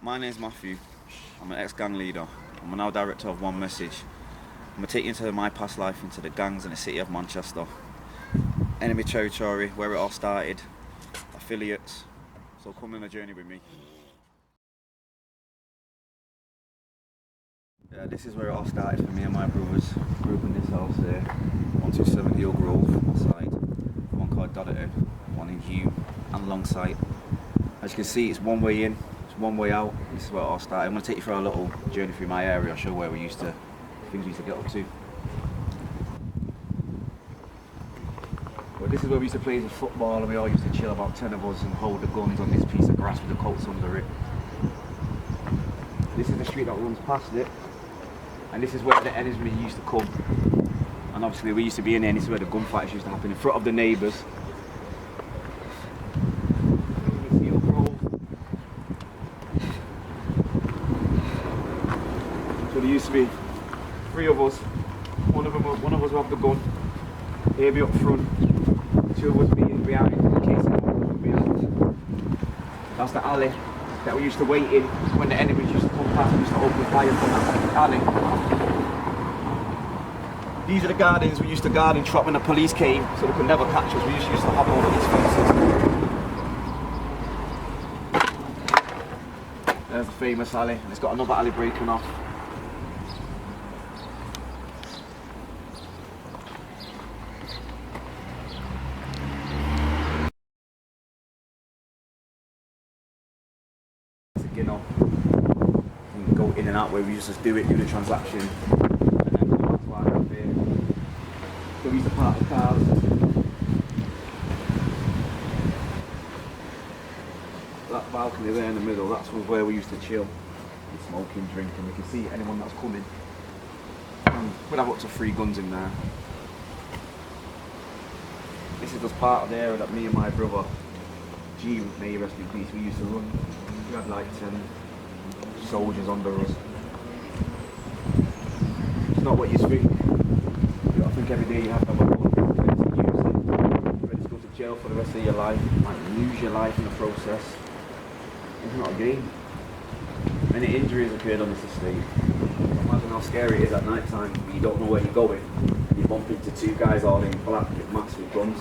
My name's Matthew. I'm an ex-gang leader. I'm now director of One Message. I'm going to take you into my past life, into the gangs in the city of Manchester. Enemy territory, where it all started, affiliates. So come on a journey with me. Yeah, this is where it all started for me and my brothers. Grew up in this house here, 127 Hill Grove, side. One called Dodderton, one in Hugh and Longsight. As you can see, it's one way in, it's one way out. This is where it all started. I'm going to take you for a little journey through my area. I'll show where things we used to get up to. Well, this is where we used to play football, and we all used to chill, about 10 of us, and hold the guns on this piece of grass with the coats under it. This is the street that runs past it, and this is where the enemy used to come. And obviously we used to be in there, and this is where the gunfights used to happen, in front of the neighbours. So there used to be 3 of us. One of us would have the gun. He'd be up front. 2 of us being behind in case anyone was behind. That's the alley that we used to wait in when the enemies used to come past. We used to open fire from that alley. These are the gardens we used to guard and trap when the police came, so they could never catch us. We used to hop over these fences. There's the famous alley, and it's got another alley breaking off. You know, you can go in and out where we used to do the transaction, and then come back to our house here. So we used to park the cars. That balcony there in the middle, that's where we used to chill, and smoking, drinking. We can see anyone that's coming. We'd have up to 3 guns in there. This is just part of the area that me and my brother, G, may he rest in peace, we used to run. We had like 10 soldiers under us. It's not what you think. I think every day you have to have a gun, ready to use it. You're ready to go to jail for the rest of your life. You might lose your life in the process. It's not a game. Many injuries occurred on this estate. Imagine how scary it is at night time when you don't know where you're going. You bump into 2 guys all in black with masks with guns.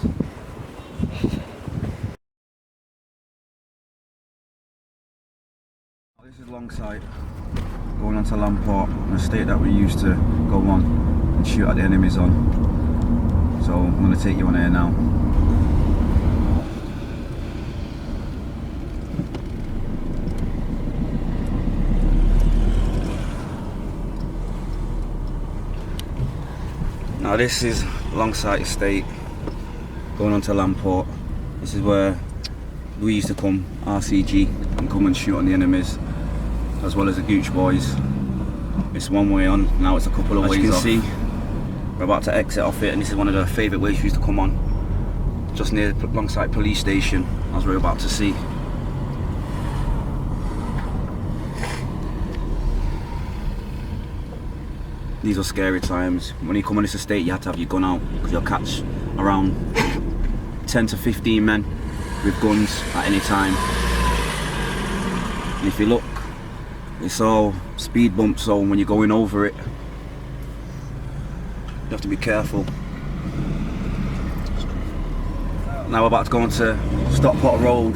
This is Longsight, going on to Lamport, an estate that we used to go on and shoot at the enemies on. So I'm going to take you on here now. Now this is Longsight estate, going on to Lamport. This is where we used to come, RCG, and come and shoot on the enemies, as well as the Gooch boys. It's one way on, now it's a couple of ways off. As you can see, we're about to exit off it, and this is one of the favourite ways we used to come on, just near the Longsight police station, as we're about to see. These are scary times. When you come on this estate, you have to have your gun out, because you'll catch around 10 to 15 men with guns at any time. And if you look, it's all speed bumps, so when you're going over it, you have to be careful. Now we're about to go on to Stockport Road,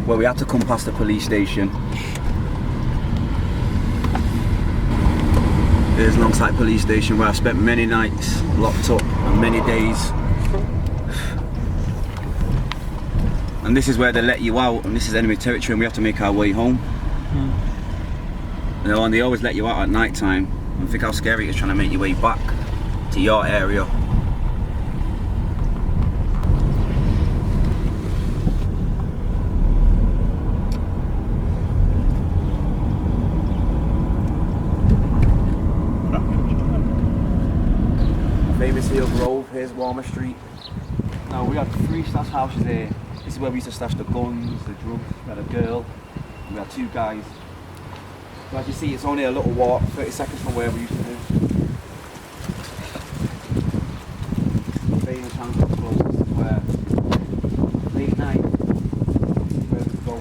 where we had to come past the police station. Here's Longsight police station, where I spent many nights locked up and many days. And this is where they let you out, and this is enemy territory, and we have to make our way home. You know, and they always let you out at night time. And think how scary it is trying to make your way back to your area. Famous Hill Grove, here's Warmer Street. Now we had 3 stash houses here. This is where we used to stash the guns, the drugs. We had a girl, and we had 2 guys. So as you see, it's only a little walk, 30 seconds from where we used to live. Famous Handcuff Club, this is where late night, this is where we go.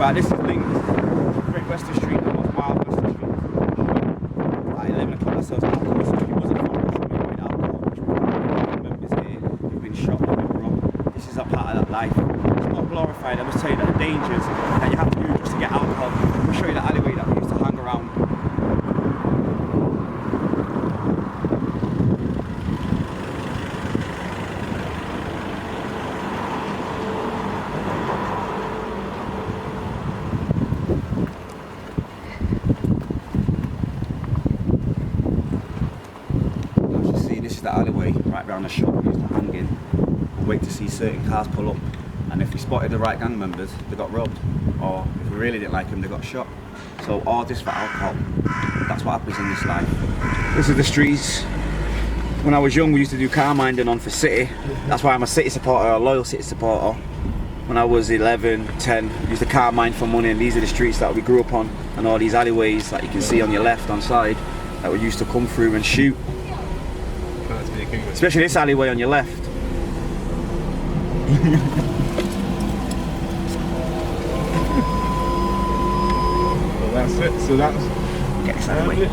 Right, this is linked. Great Western Street, that was Wild Western Street. At 11 o'clock, that sells alcohol, so if it wasn't for with alcohol, which we've got members here who've been shot, they've been robbed. This is a part of that life. It's not glorified, I must tell you that the dangers that you have to do just to get alcohol. I'll show you the alleyway that we used to hang around. The alleyway right round the shop we used to hang in and wait to see certain cars pull up, and if we spotted the right gang members they got robbed, or if we really didn't like them they got shot. So all this for alcohol, that's what happens in this life. This is the streets. When I was young we used to do car minding on for City, that's why I'm a City supporter, a loyal City supporter. When I was 11, 10, we used to car mine for money, and these are the streets that we grew up on, and all these alleyways that you can see on your left hand side that we used to come through and shoot. Especially this alleyway on your left. Well, that's it. So that's this alleyway.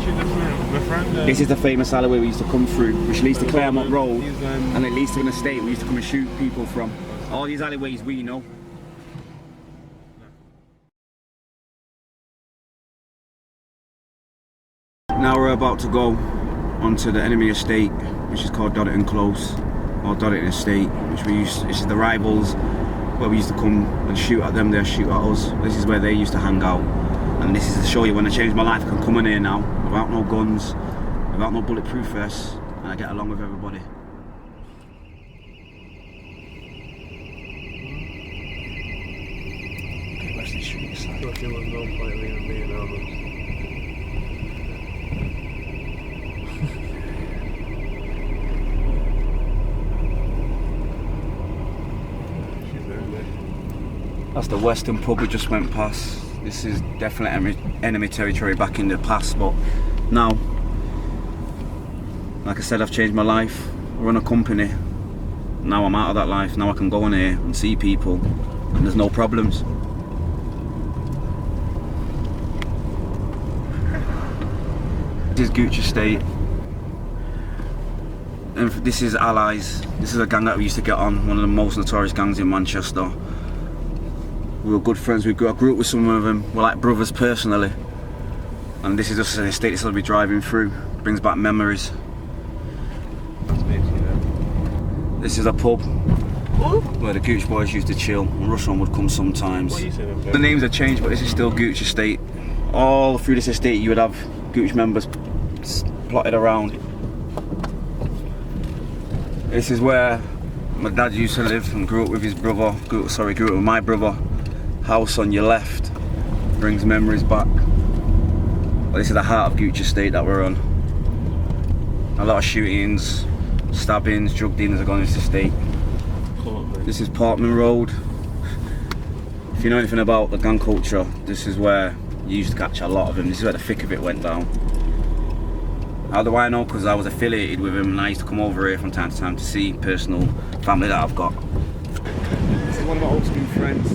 My friend, this is the famous alleyway we used to come through, which leads to Claremont Road, and it leads to an estate we used to come and shoot people from. All these alleyways we know. Now we're about to go onto the enemy estate, which is called Dodderton Close, or Dodderton Estate, which is the rivals, where we used to come and shoot at them, they'll shoot at us. This is where they used to hang out, and this is to show you when I changed my life I can come in here now, without no guns, without no bulletproof vests, and I get along with everybody. Okay, where's this street side? That's the Western pub we just went past. This is definitely enemy territory back in the past, but now, like I said, I've changed my life. I run a company. Now I'm out of that life. Now I can go in here and see people, and there's no problems. This is Gooch Estate. And this is Allies. This is a gang that we used to get on, one of the most notorious gangs in Manchester. We were good friends, I grew up with some of them, we're like brothers personally. And this is just an estate that we'll be driving through, brings back memories. This is a pub where the Gooch boys used to chill, and Rushon would come sometimes. The names have changed, but this is still Gooch Estate. All through this estate you would have Gooch members plotted around. This is where my dad used to live and grew up with his brother, grew up with my brother. House on your left brings memories back. Well, this is the heart of Gooch Estate that we're on. A lot of shootings, stabbings, drug dealers are going on this estate. This is Parkman Road. If you know anything about the gang culture, this is where you used to catch a lot of them. This is where the thick of it went down. How do I know? Because I was affiliated with him and I used to come over here from time to time to see personal family that I've got. This is one of my old school friends.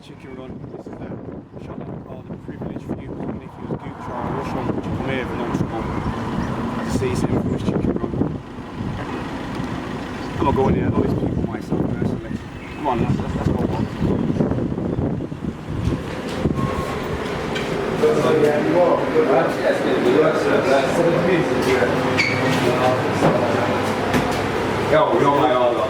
Chicken run. This is the shop that we call the privilege for you. Even if you was Gooch or Rushon, would you come here for no trouble? As I say, it's an infamous chicken run. I'm not going here, I know these people myself personally. Come on, let's go walk. Yo, you know my order.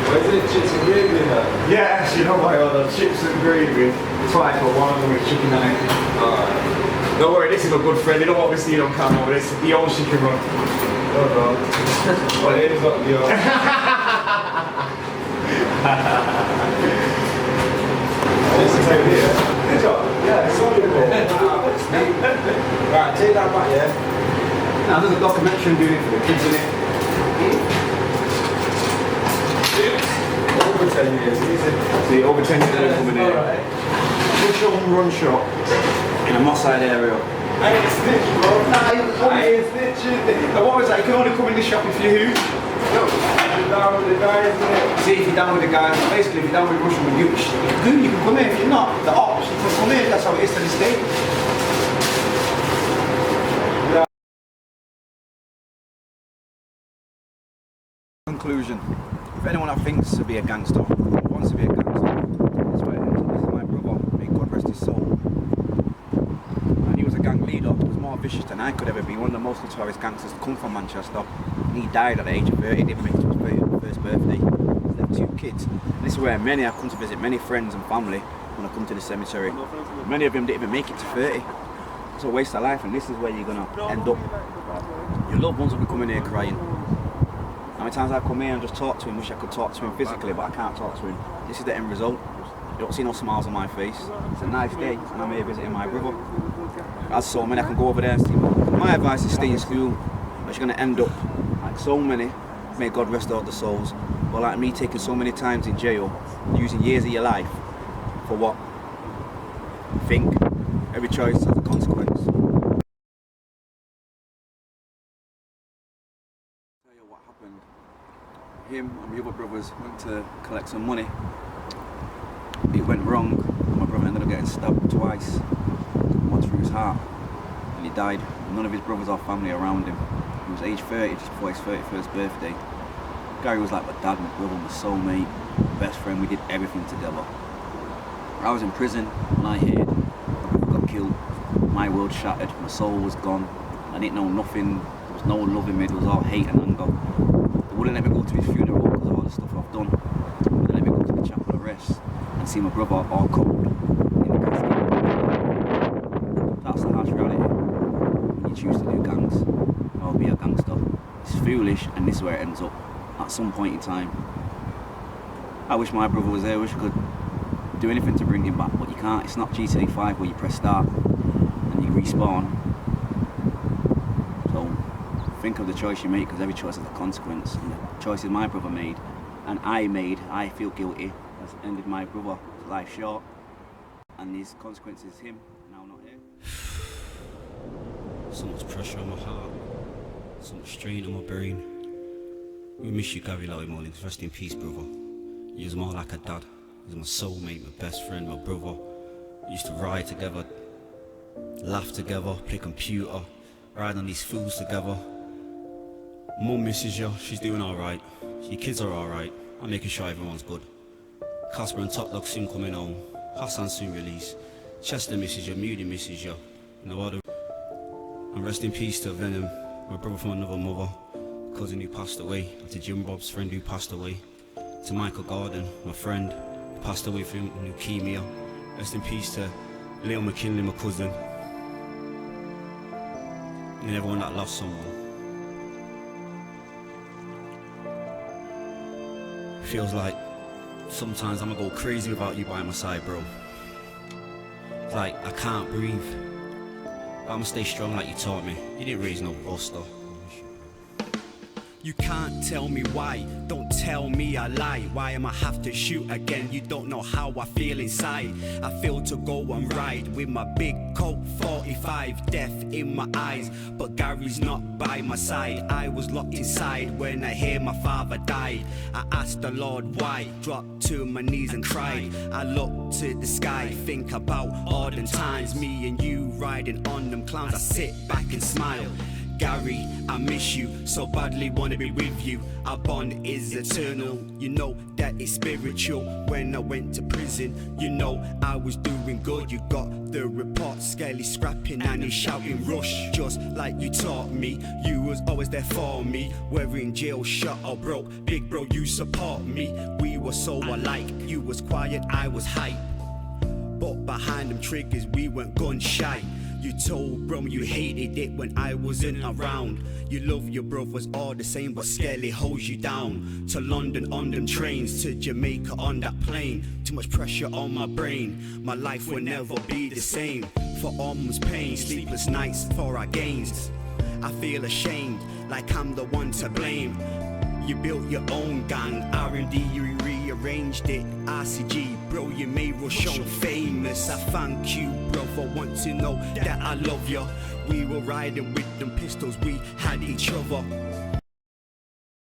What is it? Chips and gravy in there? Yeah, actually, you know my order. Chips and gravy. Twice, but one of them is chicken and egg. Alright. Don't worry, this is a good friend. You know what we see on camera. This is the old chicken run. Oh no. Well, it is not the old. This is over here. Good job. Yeah, it's all your fault. Right, take that back, yeah? Now there's a documentary doing it for the kids in it. over 10 years. So you're over 10 years coming here. Push on, run shot in a Moss Side area. I ain't snitching, bro. I ain't snitching. Now what was that? You can only come in this shop if you You're down with the guys, innit? see if you're down with the guys. Basically, if you're down with Russian with you, you can come in. If you're not, the ops, you can come in. That's how it is to this day. Conclusion. If anyone that thinks to be a gangster, wants to be a gangster, that's where it ends. This is my brother, may God rest his soul. And he was a gang leader, he was more vicious than I could ever be. One of the most notorious gangsters to come from Manchester. And he died at the age of 30, didn't make it to his first birthday. He left 2 kids. And this is where many have come to visit, many friends and family when I come to the cemetery. Many of them didn't even make it to 30. It's a waste of life, and this is where you're going to end up. Your loved ones will be coming here crying. How many times I come here and just talk to him, wish I could talk to him physically, but I can't talk to him. This is the end result. You don't see no smiles on my face. It's a nice day, and I'm here visiting my brother. As so many, I can go over there and see. My advice is stay in school, but you're going to end up like so many, may God rest all the souls, but like me taking so many times in jail, using years of your life, for what? Think. Every choice has a consequence. What happened, him and my other brothers went to collect some money. It went wrong, my brother ended up getting stabbed twice, once through his heart, and he died. None of his brothers or family around him. He was age 30, just before his 31st birthday. Gary was like my dad, my brother, my soulmate, my best friend. We did everything together. I was in prison when I heard my brother got killed. My world shattered, my soul was gone. I didn't know nothing. There was no love in me, there was all hate and anger. They wouldn't let me go to his funeral because of all the stuff I've done. They wouldn't let me go to the chapel of rest and see my brother all cold in the casket. That's the harsh reality. When you choose to do gangs or be a gangster, it's foolish, and this is where it ends up at some point in time. I wish my brother was there. I wish I could do anything to bring him back, but you can't. It's not GTA 5 where you press start and you respawn. So think of the choice you make, because every choice has a consequence. And the choices my brother made and I made, I feel guilty, has ended my brother's life short, and his consequences him now not here. So much pressure on my heart, so much strain on my brain. We miss you, Gary Lowry Mullins. Rest in peace, brother. You was more like a dad. He was my soulmate, my best friend, my brother. We used to ride together, laugh together, play computer, ride on these fools together. Mum misses you, she's doing alright. Your kids are alright. I'm making sure everyone's good. Casper and Top Dog soon coming home. Hassan soon released. Chester misses you, Moody misses you. You know what? And rest in peace to Venom, my brother from another mother, cousin who passed away, and to Jim Bob's friend who passed away, to Michael Gordon, my friend, who passed away from leukemia. Rest in peace to Leo McKinley, my cousin, and everyone that lost someone. Feels like sometimes I'm gonna go crazy without you by my side, bro. It's like I can't breathe, but I'ma stay strong like you taught me. You didn't raise no buster. You can't tell me why, don't tell me I lie. Why am I have to shoot again? You don't know how I feel inside. I feel to go and ride with my big Colt 45, death in my eyes, but Gary's not by my side. I was locked inside when I hear my father died. I asked the Lord why, dropped to my knees and cried. I looked to the sky, think about all the times me and you riding on them clowns. I sit back and smile. Gary, I miss you, so badly wanna be with you. Our bond is eternal, you know that it's spiritual. When I went to prison, you know I was doing good. You got the report, Skelly scrapping and he's shouting rush. Just like you taught me, you was always there for me. Whether in jail, shot or broke, big bro, you support me. We were so alike, you was quiet, I was hype. But behind them triggers, we weren't gun shy. You told bro you hated it when I wasn't around. You love your brothers all the same, but Skelly holds you down. To London on them trains, to Jamaica on that plane. Too much pressure on my brain, my life will never be the same. For almost pain, sleepless nights for our gains. I feel ashamed, like I'm the one to blame. You built your own gang, R&D, you rearranged it. RCG, bro, you made Rochon famous. I thank you, bro, for want to know that I love you. We were riding with them pistols, we had each other.